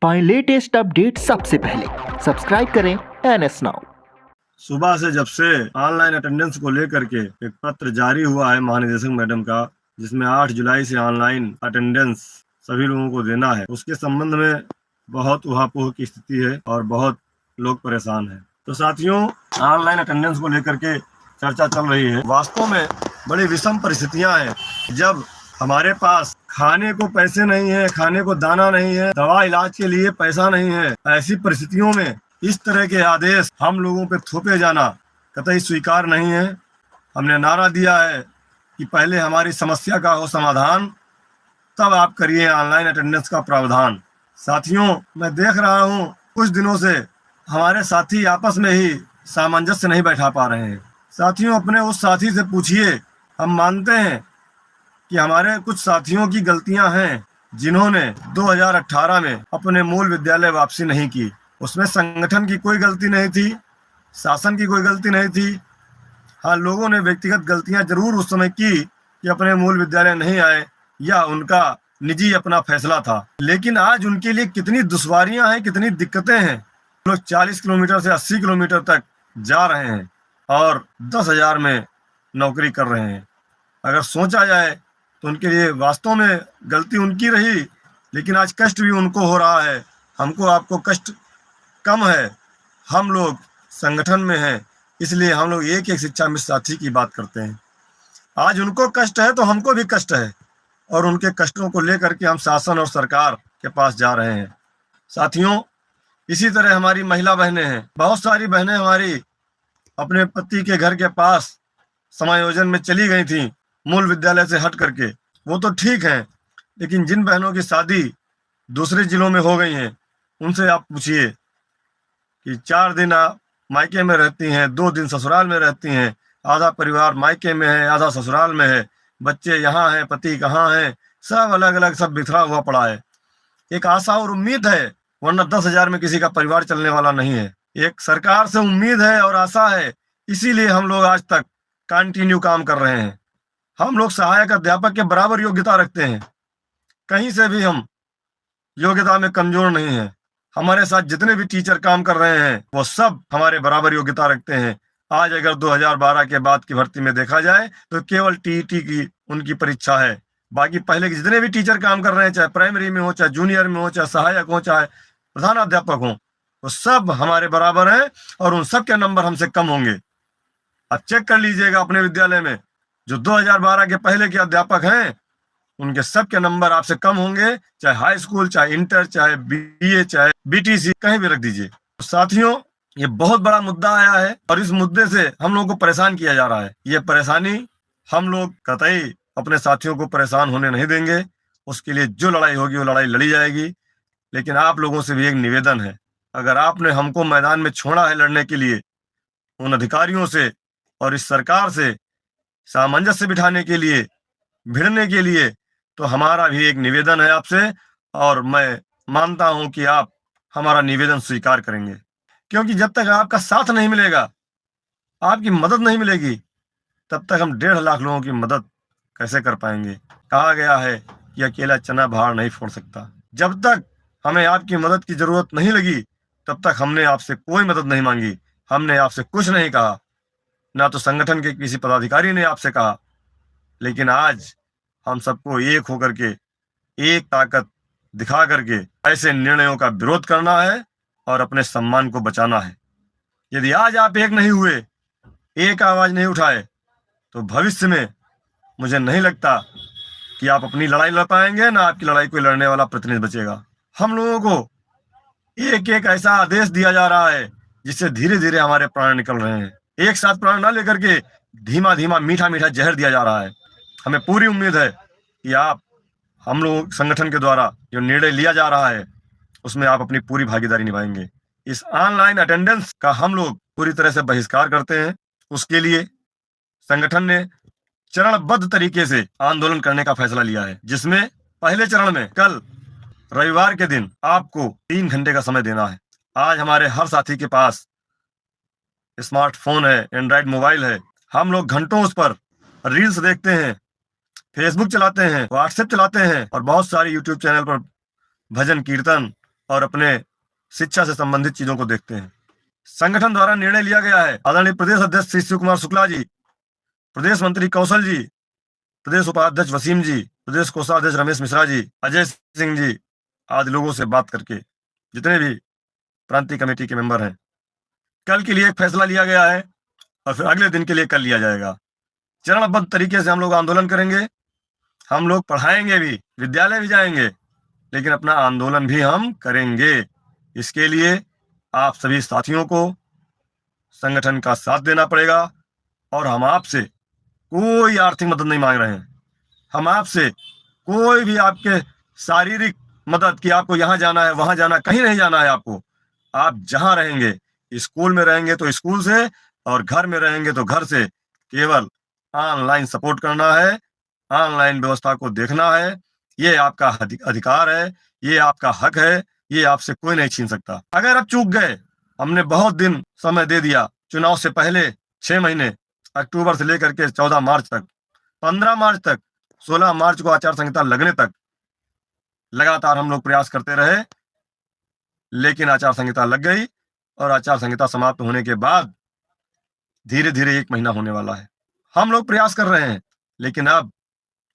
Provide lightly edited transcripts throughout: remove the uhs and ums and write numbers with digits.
पाएं latest update सबसे पहले। सब्सक्राइब करें NS नाउ। सुबह से जब से ऑनलाइन अटेंडेंस को लेकर के एक पत्र जारी हुआ है महानिदेशक मैडम का, जिसमें 8 जुलाई से ऑनलाइन अटेंडेंस सभी लोगों को देना है, उसके संबंध में बहुत उहापोह की स्थिति है और बहुत लोग परेशान हैं। तो साथियों, ऑनलाइन अटेंडेंस को लेकर के चर्चा चल रही है। वास्तव में बड़ी विषम परिस्थितियां हैं। जब हमारे पास खाने को पैसे नहीं है, खाने को दाना नहीं है, दवा इलाज के लिए पैसा नहीं है, ऐसी परिस्थितियों में इस तरह के आदेश हम लोगों पे थोपे जाना कतई स्वीकार नहीं है। हमने नारा दिया है कि पहले हमारी समस्या का हो समाधान, तब आप करिए ऑनलाइन अटेंडेंस का प्रावधान। साथियों, मैं देख रहा हूँ कुछ दिनों से हमारे साथी आपस में ही सामंजस्य नहीं बैठा पा रहे हैं। साथियों, अपने उस साथी से पूछिए। हम मानते हैं कि हमारे कुछ साथियों की गलतियां हैं, जिन्होंने 2018 में अपने मूल विद्यालय वापसी नहीं की। उसमें संगठन की कोई गलती नहीं थी, शासन की कोई गलती नहीं थी। हाँ, लोगों ने व्यक्तिगत गलतियां जरूर उस समय की कि अपने मूल विद्यालय नहीं आए, या उनका निजी अपना फैसला था। लेकिन आज उनके लिए कितनी दुश्वारियां हैं, कितनी दिक्कतें हैं। लोग 40 किलोमीटर से 80 किलोमीटर तक जा रहे हैं और 10,000 में नौकरी कर रहे हैं। अगर सोचा जाए तो उनके लिए वास्तव में गलती उनकी रही, लेकिन आज कष्ट भी उनको हो रहा है। हमको आपको कष्ट कम है, हम लोग संगठन में हैं, इसलिए हम लोग एक एक शिक्षा मित्र साथी की बात करते हैं। आज उनको कष्ट है तो हमको भी कष्ट है, और उनके कष्टों को लेकर के हम शासन और सरकार के पास जा रहे हैं। साथियों, इसी तरह हमारी महिला बहनें हैं। बहुत सारी बहनें हमारी अपने पति के घर के पास समायोजन में चली गई थी, मूल विद्यालय से हट करके। वो तो ठीक है, लेकिन जिन बहनों की शादी दूसरे जिलों में हो गई हैं, उनसे आप पूछिए कि 4 दिन आप मायके में रहती हैं, 2 दिन ससुराल में रहती हैं, आधा परिवार मायके में है, आधा ससुराल में है, बच्चे यहाँ हैं, पति कहाँ हैं, सब अलग अलग, सब बिखरा हुआ पड़ा है। एक आशा और उम्मीद है, वरना 10,000 में किसी का परिवार चलने वाला नहीं है। एक सरकार से उम्मीद है और आशा है, इसीलिए हम लोग आज तक कंटिन्यू काम कर रहे हैं। हम लोग सहायक अध्यापक के बराबर योग्यता रखते हैं, कहीं से भी हम योग्यता में कमजोर नहीं हैं। हमारे साथ जितने भी टीचर काम कर रहे हैं, वो सब हमारे बराबर योग्यता रखते हैं। आज अगर 2012 के बाद की भर्ती में देखा जाए तो केवल टीईटी की उनकी परीक्षा है। बाकी पहले के जितने भी टीचर काम कर रहे हैं, चाहे प्राइमरी में हो, चाहे जूनियर में हो, चाहे सहायक हो, चाहे प्रधानाध्यापक हो, वो सब हमारे बराबर हैं, और उन सब के नंबर हमसे कम होंगे। आप चेक कर लीजिएगा अपने विद्यालय में, जो 2012 के पहले के अध्यापक हैं, उनके सब के नंबर आपसे कम होंगे, चाहे हाई स्कूल, चाहे इंटर, चाहे BA, चाहे BTC, कहीं भी रख दीजिए। तो साथियों, ये बहुत बड़ा मुद्दा आया है, और इस मुद्दे से हम लोगों को परेशान किया जा रहा है। ये परेशानी हम लोग कतई अपने साथियों को परेशान होने नहीं देंगे। उसके लिए जो लड़ाई होगी वो लड़ाई लड़ी जाएगी। लेकिन आप लोगों से भी एक निवेदन है, अगर आपने हमको मैदान में छोड़ा है लड़ने के लिए, उन अधिकारियों से और इस सरकार से सामंजस्य बिठाने के लिए, भिड़ने के लिए, तो हमारा भी एक निवेदन है आपसे, और मैं मानता हूं कि आप हमारा निवेदन स्वीकार करेंगे। क्योंकि जब तक आपका साथ नहीं मिलेगा, आपकी मदद नहीं मिलेगी, तब तक हम 1.5 लाख लोगों की मदद कैसे कर पाएंगे। कहा गया है कि अकेला चना भार नहीं फोड़ सकता। जब तक हमें आपकी मदद की जरूरत नहीं लगी, तब तक हमने आपसे कोई मदद नहीं मांगी, हमने आपसे कुछ नहीं कहा, ना तो संगठन के किसी पदाधिकारी ने आपसे कहा। लेकिन आज हम सबको एक होकर के, एक ताकत दिखा करके ऐसे निर्णयों का विरोध करना है और अपने सम्मान को बचाना है। यदि आज आप एक नहीं हुए, एक आवाज नहीं उठाए, तो भविष्य में मुझे नहीं लगता कि आप अपनी लड़ाई लड़ पाएंगे, ना आपकी लड़ाई कोई लड़ने वाला प्रतिनिधि बचेगा। हम लोगों को एक एक ऐसा आदेश दिया जा रहा है, जिससे धीरे धीरे हमारे प्राण निकल रहे हैं। एक साथ प्राण ना लेकर के धीमा धीमा मीठा मीठा जहर दिया जा रहा है। हमें पूरी उम्मीद है कि आप, हम लोग संगठन के द्वारा जो निर्णय लिया जा रहा है, उसमें आप अपनी पूरी भागीदारी निभाएंगे। इस ऑनलाइन अटेंडेंस का हम लोग पूरी तरह से बहिष्कार करते हैं। उसके लिए संगठन ने चरणबद्ध तरीके से आंदोलन करने का फैसला लिया है, जिसमें पहले चरण में कल रविवार के दिन आपको 3 घंटे का समय देना है। आज हमारे हर साथी के पास स्मार्टफोन है, एंड्रॉइड मोबाइल है। हम लोग घंटों उस पर रील्स देखते हैं, फेसबुक चलाते हैं, व्हाट्सएप चलाते हैं, और बहुत सारे यूट्यूब चैनल पर भजन कीर्तन और अपने शिक्षा से संबंधित चीजों को देखते हैं। संगठन द्वारा निर्णय लिया गया है, आदरणीय प्रदेश अध्यक्ष श्री शिव कुमार शुक्ला जी, प्रदेश मंत्री कौशल जी, प्रदेश उपाध्यक्ष वसीम जी, प्रदेश कोषाध्यक्ष रमेश मिश्रा जी, अजय सिंह जी आदि लोगों से बात करके, जितने भी प्रांतीय कमेटी के मेंबर हैं, कल के लिए एक फैसला लिया गया है और फिर अगले दिन के लिए कल लिया जाएगा। चरणबद्ध तरीके से हम लोग आंदोलन करेंगे, हम लोग पढ़ाएंगे भी, विद्यालय भी जाएंगे, लेकिन अपना आंदोलन भी हम करेंगे। इसके लिए आप सभी साथियों को संगठन का साथ देना पड़ेगा और हम आपसे कोई आर्थिक मदद नहीं मांग रहे हैं। हम आपसे कोई भी आपके शारीरिक मदद की, आपको यहाँ जाना है वहां जाना, कहीं नहीं जाना है आपको। आप जहां रहेंगे, स्कूल में रहेंगे तो स्कूल से और घर में रहेंगे तो घर से, केवल ऑनलाइन सपोर्ट करना है, ऑनलाइन व्यवस्था को देखना है। ये आपका अधिकार है, ये आपका हक है, ये आपसे कोई नहीं छीन सकता। अगर आप चूक गए, हमने बहुत दिन समय दे दिया, चुनाव से पहले 6 महीने, अक्टूबर से लेकर के 14 मार्च तक, 15 मार्च तक, 16 मार्च को आचार संहिता लगने तक लगातार हम लोग प्रयास करते रहे, लेकिन आचार संहिता लग गई और आचार संहिता समाप्त होने के बाद धीरे धीरे 1 महीना होने वाला है। हम लोग प्रयास कर रहे हैं, लेकिन अब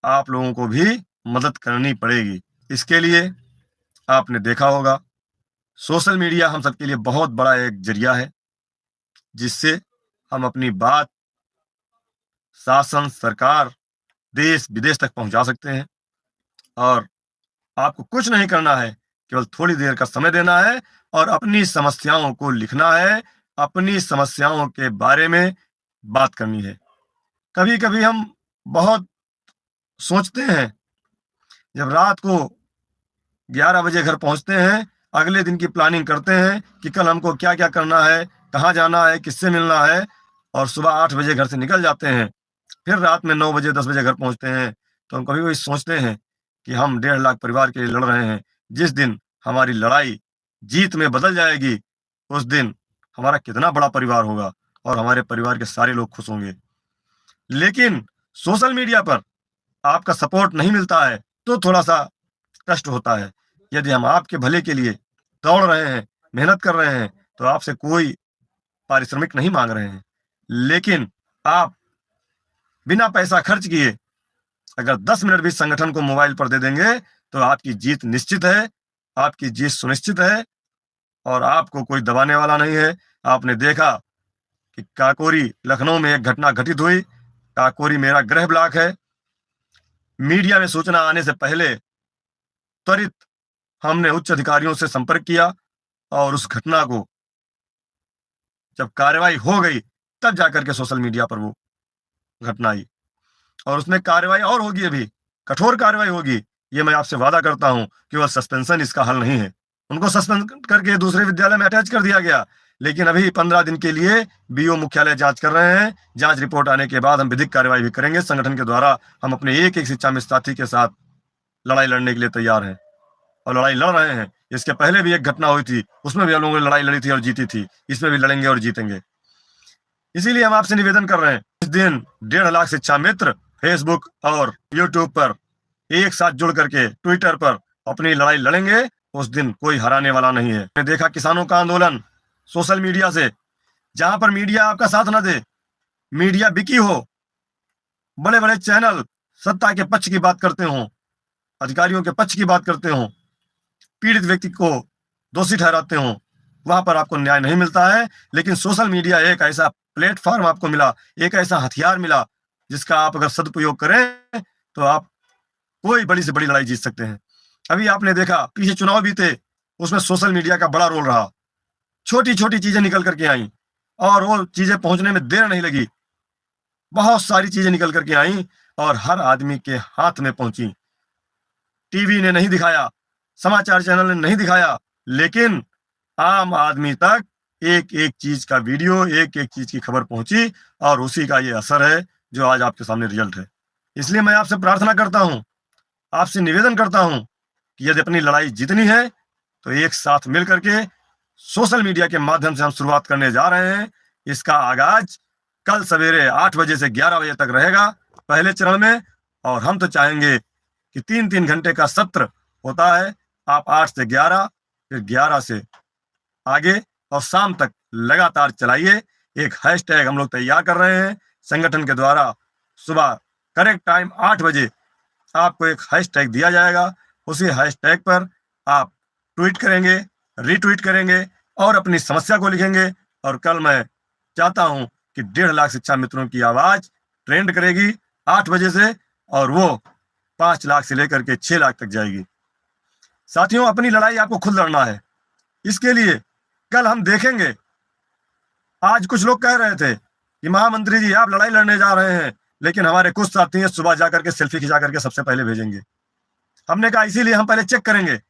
आप लोगों को भी मदद करनी पड़ेगी। इसके लिए आपने देखा होगा, सोशल मीडिया हम सबके लिए बहुत बड़ा एक जरिया है, जिससे हम अपनी बात शासन, सरकार, देश विदेश तक पहुंचा सकते हैं। और आपको कुछ नहीं करना है, केवल थोड़ी देर का समय देना है और अपनी समस्याओं को लिखना है, अपनी समस्याओं के बारे में बात करनी है। कभी कभी हम बहुत सोचते हैं, जब रात को 11 बजे घर पहुंचते हैं, अगले दिन की प्लानिंग करते हैं कि कल हमको क्या क्या करना है, कहाँ जाना है, किससे मिलना है, और सुबह 8 बजे घर से निकल जाते हैं। फिर रात में 9 बजे 10 बजे घर पहुंचते हैं। तो हम कभी कभी सोचते हैं कि हम 1.5 लाख परिवार के लिए लड़ रहे हैं। जिस दिन हमारी लड़ाई जीत में बदल जाएगी, उस दिन हमारा कितना बड़ा परिवार होगा और हमारे परिवार के सारे लोग खुश होंगे। लेकिन सोशल मीडिया पर आपका सपोर्ट नहीं मिलता है तो थोड़ा सा कष्ट होता है। यदि हम आपके भले के लिए दौड़ रहे हैं, मेहनत कर रहे हैं, तो आपसे कोई पारिश्रमिक नहीं मांग रहे हैं, लेकिन आप बिना पैसा खर्च किए अगर 10 मिनट भी संगठन को मोबाइल पर दे देंगे तो आपकी जीत निश्चित है, आपकी जीत सुनिश्चित है और आपको कोई दबाने वाला नहीं है। आपने देखा कि काकोरी लखनऊ में एक घटना घटित हुई। काकोरी मेरा गृह ब्लॉक है। मीडिया में सूचना आने से पहले त्वरित हमने उच्च अधिकारियों से संपर्क किया और उस घटना को जब कार्रवाई हो गई तब जाकर के सोशल मीडिया पर वो घटना आई, और उसमें कार्रवाई और होगी, अभी कठोर कार्रवाई होगी, ये मैं आपसे वादा करता हूं। केवल सस्पेंशन इसका हल नहीं है। उनको सस्पेंड करके दूसरे विद्यालय में अटैच कर दिया गया, लेकिन अभी 15 दिन के लिए बीओ मुख्यालय जांच कर रहे हैं। जांच रिपोर्ट आने के बाद हम विधिक कार्रवाई भी करेंगे। संगठन के द्वारा हम अपने एक एक शिक्षा मित्र साथी के साथ लड़ाई लड़ने के लिए तैयार हैं और लड़ाई लड़ रहे हैं। इसके पहले भी एक घटना हुई थी, उसमें भी हम लोगों ने लड़ाई लड़ी थी और जीती थी। इसमें भी लड़ेंगे और जीतेंगे। इसीलिए हम आपसे निवेदन कर रहे हैं, इस दिन 1.5 लाख शिक्षा मित्र फेसबुक और यूट्यूब पर एक साथ जुड़ करके ट्विटर पर अपनी लड़ाई लड़ेंगे। उस दिन कोई हराने वाला नहीं है। मैंने देखा किसानों का आंदोलन सोशल मीडिया से, जहां पर मीडिया आपका साथ न दे, मीडिया बिकी हो, बड़े बड़े चैनल सत्ता के पक्ष की बात करते हो, अधिकारियों के पक्ष की बात करते हो, पीड़ित व्यक्ति को दोषी ठहराते हो, वहां पर आपको न्याय नहीं मिलता है। लेकिन सोशल मीडिया एक ऐसा प्लेटफॉर्म आपको मिला, एक ऐसा हथियार मिला, जिसका आप अगर सदुपयोग करें तो आप कोई बड़ी से बड़ी लड़ाई जीत सकते हैं। अभी आपने देखा पीछे चुनाव बीते, उसमें सोशल मीडिया का बड़ा रोल रहा। छोटी छोटी चीजें निकल करके आई और वो चीजें पहुंचने में देर नहीं लगी। बहुत सारी चीजें निकल करके आई और हर आदमी के हाथ में पहुंची। टीवी ने नहीं दिखाया, समाचार चैनल ने नहीं दिखाया, लेकिन आम आदमी तक एक एक चीज का वीडियो, एक एक चीज की खबर पहुंची और उसी का ये असर है जो आज आपके सामने रिजल्ट है। इसलिए मैं आपसे प्रार्थना करता हूं, आपसे निवेदन करता हूं कि यदि अपनी लड़ाई जीतनी है तो एक साथ मिल करके सोशल मीडिया के माध्यम से हम शुरुआत करने जा रहे हैं। इसका आगाज कल सवेरे 8 बजे से 11 बजे तक रहेगा पहले चरण में, और हम तो चाहेंगे कि 3-3 घंटे का सत्र होता है। आप 8 से 11 फिर 11 से आगे और शाम तक लगातार चलाइए। एक हैशटैग हम लोग तैयार कर रहे हैं संगठन के द्वारा। सुबह करेक्ट टाइम 8 बजे आपको एक हैशटैग दिया जाएगा। उसी हैशटैग पर आप ट्वीट करेंगे, रीट्वीट करेंगे और अपनी समस्या को लिखेंगे। और कल मैं चाहता हूं कि 1.5 लाख शिक्षा मित्रों की आवाज ट्रेंड करेगी 8 बजे से, और वो 5 लाख से लेकर के 6 लाख तक जाएगी। साथियों, अपनी लड़ाई आपको खुद लड़ना है। इसके लिए कल हम देखेंगे। आज कुछ लोग कह रहे थे कि महामंत्री जी आप लड़ाई लड़ने जा रहे हैं, लेकिन हमारे कुछ साथी हैं सुबह जाकर के सेल्फी खिंचा करके सबसे पहले भेजेंगे। हमने कहा इसीलिए हम पहले चेक करेंगे।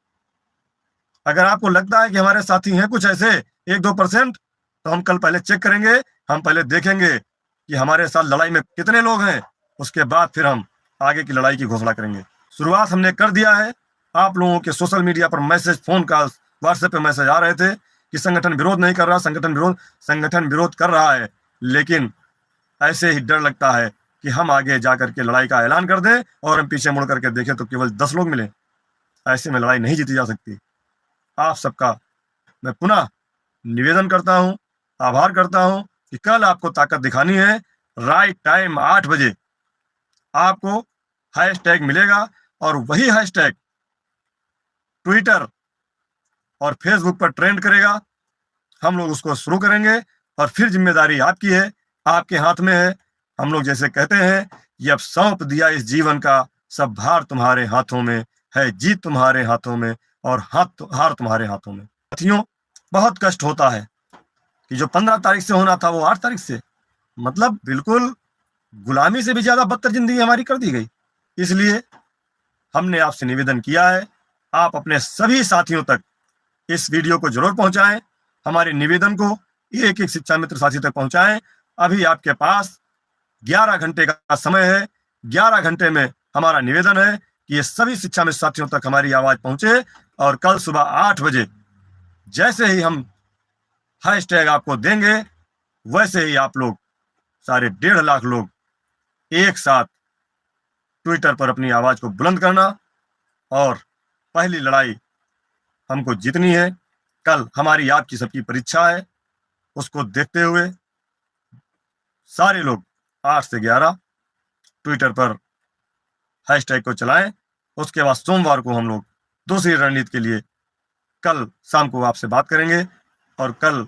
अगर आपको लगता है कि हमारे साथी हैं कुछ ऐसे 1-2%, तो हम कल पहले चेक करेंगे। हम पहले देखेंगे कि हमारे साथ लड़ाई में कितने लोग हैं, उसके बाद फिर हम आगे की लड़ाई की घोषणा करेंगे। शुरुआत हमने कर दिया है। आप लोगों के सोशल मीडिया पर मैसेज, फोन कॉल, व्हाट्सएप पे मैसेज आ रहे थे कि संगठन विरोध नहीं कर रहा, संगठन विरोध कर रहा है। लेकिन ऐसे ही डर लगता है कि हम आगे जाकर के लड़ाई का ऐलान कर दें और हम पीछे मुड़ करके देखें तो केवल 10 लोग मिले। ऐसे में लड़ाई नहीं जीती जा सकती। आप सबका मैं पुनः निवेदन करता हूं, आभार करता हूं कि कल आपको ताकत दिखानी है। राइट टाइम 8 बजे आपको हैशटैग मिलेगा और वही हैशटैग ट्विटर और फेसबुक पर ट्रेंड करेगा। हम लोग उसको शुरू करेंगे और फिर जिम्मेदारी आपकी है, आपके हाथ में है। हम लोग जैसे कहते हैं, ये अब सौंप दिया इस जीवन का, सब भार तुम्हारे हाथों में है, जीत तुम्हारे हाथों में और हार तुम्हारे हाथों में। साथियों, बहुत कष्ट होता है कि जो 15 तारीख से होना था वो 8 तारीख से, मतलब बिल्कुल गुलामी से भी ज्यादा बदतर जिंदगी हमारी कर दी गई। इसलिए हमने आपसे निवेदन किया है, आप अपने सभी साथियों तक इस वीडियो को जरूर पहुंचाएं। हमारे निवेदन को एक एक शिक्षा मित्र साथी तक पहुंचाएं। अभी आपके पास 11 घंटे का समय है। 11 घंटे में हमारा निवेदन है कि ये सभी शिक्षा मित्र साथियों तक हमारी आवाज पहुंचे और कल सुबह 8 बजे जैसे ही हम हैशटैग आपको देंगे, वैसे ही आप लोग सारे 1.5 लाख लोग एक साथ ट्विटर पर अपनी आवाज को बुलंद करना। और पहली लड़ाई हमको जीतनी है। कल हमारी आपकी सबकी परीक्षा है। उसको देखते हुए सारे लोग 8 से 11 ट्विटर पर हैशटैग को चलाएं। उसके बाद सोमवार को हम लोग दूसरी रणनीति के लिए कल शाम को आपसे बात करेंगे। और कल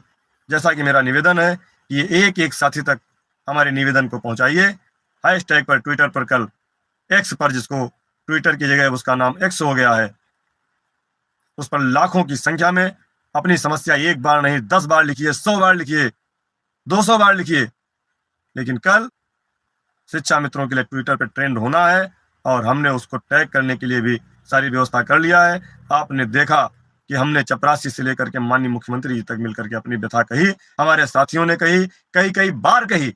जैसा कि मेरा निवेदन है कि ये एक एक साथी तक हमारे निवेदन को पहुंचाइए। हैशटैग पर ट्विटर पर कल एक्स पर, जिसको ट्विटर की जगह उसका नाम एक्स हो गया है, उस पर लाखों की संख्या में अपनी समस्या एक बार नहीं 10 बार लिखिए, 100 बार लिखिए, 200 बार लिखिए। लेकिन कल शिक्षा मित्रों के लिए ट्विटर पर ट्रेंड होना है और हमने उसको टैग करने के लिए भी सारी व्यवस्था कर लिया है। आपने देखा कि हमने चपरासी से लेकर के माननीय मुख्यमंत्री जी तक मिलकर के अपनी व्यथा कही, हमारे साथियों ने कही, कई बार कही।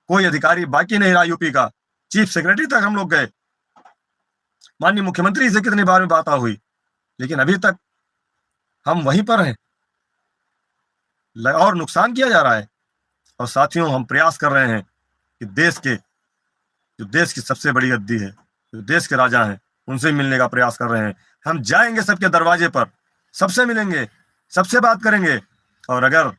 कोई अधिकारी बाकी नहीं रहा यूपी का। चीफ सेक्रेटरी तक हम लोग गए, माननीय मुख्यमंत्री से कितनी बार में बात हुई, लेकिन अभी तक हम वहीं पर हैं और नुकसान किया जा रहा है। और साथियों, हम प्रयास कर रहे हैं कि देश की सबसे बड़ी गद्दी है, जो देश के राजा हैं, उनसे मिलने का प्रयास कर रहे हैं। हम जाएंगे सबके दरवाजे पर, सबसे मिलेंगे, सबसे बात करेंगे। और अगर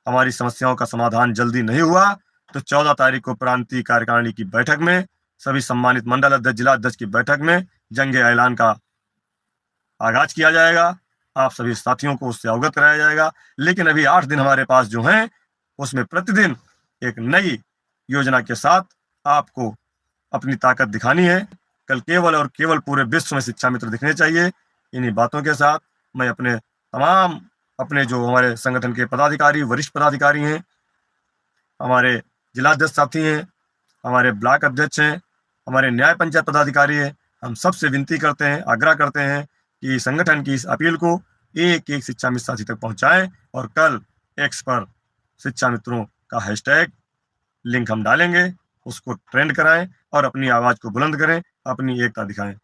हमारी समस्याओं का समाधान जल्दी नहीं हुआ तो 14 तारीख को प्रांतीय कार्यकारिणी की बैठक में, सभी सम्मानित मंडल अध्यक्ष, जिला अध्यक्ष की बैठक में जंग ऐलान का आगाज किया जाएगा। आप सभी साथियों को उससे अवगत कराया जाएगा। लेकिन अभी 8 दिन हमारे पास जो हैं, उसमें प्रतिदिन एक नई योजना के साथ आपको अपनी ताकत दिखानी है। कल केवल और केवल पूरे विश्व में शिक्षा मित्र दिखने चाहिए। इन्हीं बातों के साथ मैं अपने जो हमारे संगठन के पदाधिकारी, वरिष्ठ पदाधिकारी हैं, हमारे जिलाध्यक्ष साथी हैं, हमारे ब्लॉक अध्यक्ष हैं, हमारे न्याय पंचायत पदाधिकारी हैं, हम सबसे विनती करते हैं, आग्रह करते हैं कि संगठन की इस अपील को एक एक शिक्षा मित्र साथी तक पहुंचाएं। और कल एक्स पर शिक्षा मित्रों का हैशटैग लिंक हम डालेंगे, उसको ट्रेंड कराएं और अपनी आवाज को बुलंद करें, अपनी एकता दिखाएं।